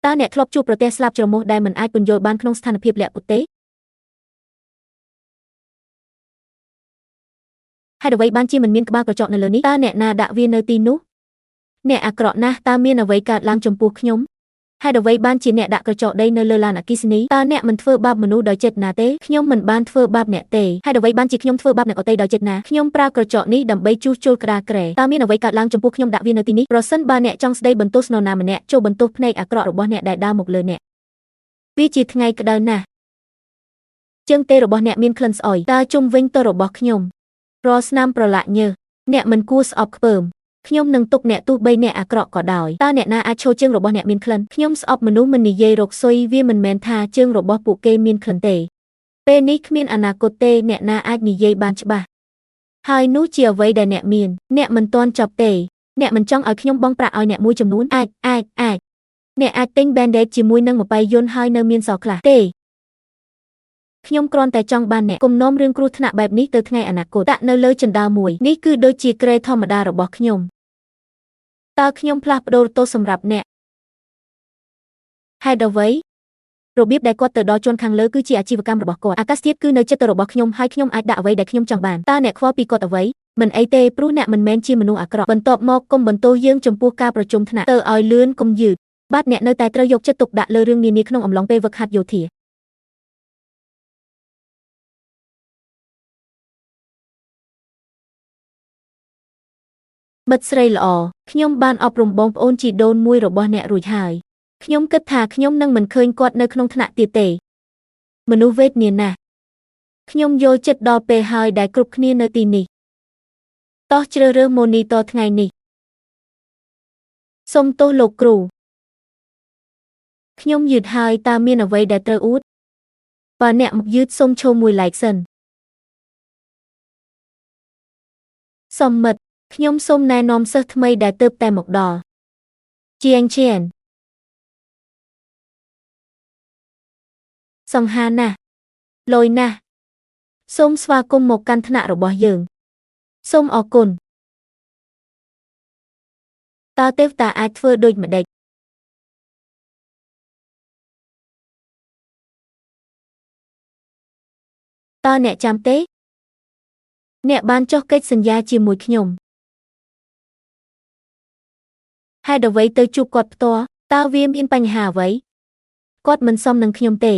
តាអ្នកធ្លាប់ជួបប្រទះស្លាប់ជ្រមុះដែលមិនអាចពន្យល់បានក្នុងស្ថានភាពលាក់ពុតទេហេតុអ្វីបានជាមិនមានក្បាលក្រចកនៅលើនេះតើអ្នកណាដាក់វានៅទីនោះអ្នកអាក្រក់ណាស់តើមានអ្វីកើតឡើងចំពោះខ្ញុំហេតុអ្វីបានជាអ្នកដាក់ក្រចកដីនៅលើឡានអគ្គិសនីតើអ្នកមិនធ្វើបាបមនុស្សដោយចេតនាទេខ្ញុំមិនបានធ្វើបាបអ្នកទេហេតុអ្វីបានជាខ្ញុំធ្វើបាបអ្នកដទៃដោយចេតនាខ្ញុំប្រើក្រចកនេះដើម្បីជួសជុលក្តារក្រែតើមានអ្វីកើតឡើងចំពោះខ្ញុំដាក់វានៅទីនេះប្រសិនបើអ្នកចង់ស្ដីបន្ទោសនរណាម្នាក់ចូលបន្ទោសភ្នែកអាក្រក់របស់អ្នកដែលដើរមកលើអ្នកវាជាថ្ងៃក្តៅណាស់ជើងទេរបស់អ្នកមានក្លិនស្អុយតើជុំវិញទោសរបស់ខ្ញុំរាល់ស្នាមប្រឡាក់ញើសអ្នកមិនគួរស្អប់ខ្ពើមខ្ញុំនឹងទុកអ្នកទោះបីអ្នកអាក្រក់ក៏ដោយតើអ្នកណាអាចឈរជើងរបស់អ្នកមានក្លិនខ្ញុំស្អប់មនុស្សមិននិយាយរកស៊ុយវាមិនមែនថាជើងរបស់ពួកគេមានក្លិនទេពេលនេះគ្មានអនាគតទេអ្នកណាអាចនិយាយបានច្បាស់ហើយនោះជាអ្វីដែលអ្នកមានអ្នកមិនទាន់ចប់ទេអ្នកមិនចង់ឲ្យខ្ញុំបង់ប្រាក់ឲ្យអ្នកមួយចំនួនអាចអ្នកអាចទិញ Band-Aid ជាមួយនឹងម្ប៉ៃយន្តហើយនៅមានសល់ខ្លះទេខ្ញុំគ្រាន់តែចង់បានអ្នកគំនុំរឿងគ្រោះថ្នាក់បែបនេះទៅថ្ងៃអនាគតដាក់នៅលើជណ្ដើរមួយនេះគឺដូចជាក្រែធម្មតារបស់ខ្ញុំតើខ្ញុំផ្លាស់ប្ដូរទោសសម្រាប់អ្នកហេតុអ្វីរបៀបដែលគាត់ទៅដល់ជាន់ខាងលើគឺជាអាជីវកម្មរបស់គាត់អាកាសធាតុគឺនៅចិត្តរបស់ខ្ញុំហើយខ្ញុំអាចដាក់អ្វីដែលខ្ញុំចង់បានតើអ្នកខ្វល់ពីគាត់អ្វីមិនអីទេព្រោះអ្នកមិនមែនជាមនុស្សអាក្រក់បន្ទាប់មកកុំបន្ទោសយើងចំពោះការប្រជុំថ្នាក់ទៅឲ្យលឿនកុំយឺតបាទអ្នកនៅតែត្រូវយកចិត្តទុកដាក់លើរឿងនានាក្នុងអំឡុងពេលហ្វឹកហាត់យោធាមិត្តស្រីល្អខ្ញុំបានអប់រំបងប្អូនជីដូនមួយរបស់អ្នករួចហើយខ្ញុំគិតថាខ្ញុំនឹងមិនឃើញគាត់នៅក្នុងថ្នាក់ទៀតទេមនុស្សវេទនាណាស់ខ្ញុំយល់ចិត្តដល់ពេលហើយដែលគ្រប់គ្នានៅទីនេះតោះជ្រើសរើសម៉ូនីទ័រថ្ងៃនេះសូមទោសលោកគ្រូខ្ញុំយឺតហើយតើមានអ្វីដែលត្រូវអួតបើអ្នកមកយឺតសូមឈរមួយឡែកសិនសមមិត្តខ្ញុំសូមណែនាំសិស្សថ្មីដែលទើបតែមកដល់ជាងឈៀនសង្ហាណាស់លយណាស់សូមស្វាគមន៍មកកាន់ថ្នាក់របស់យើងសូមអរគុណតើទេវតាអាចធ្វើដូចម្ដេចតើអ្នកចាំទេអ្នកបានចុះកិច្ចសន្យាជាមួយខ្ញុំហេតុអ្វីទៅជួបគាត់ផ្ទាល់តើវាមានបញ្ហាអ្វីគាត់មិនសមនឹងខ្ញុំទេ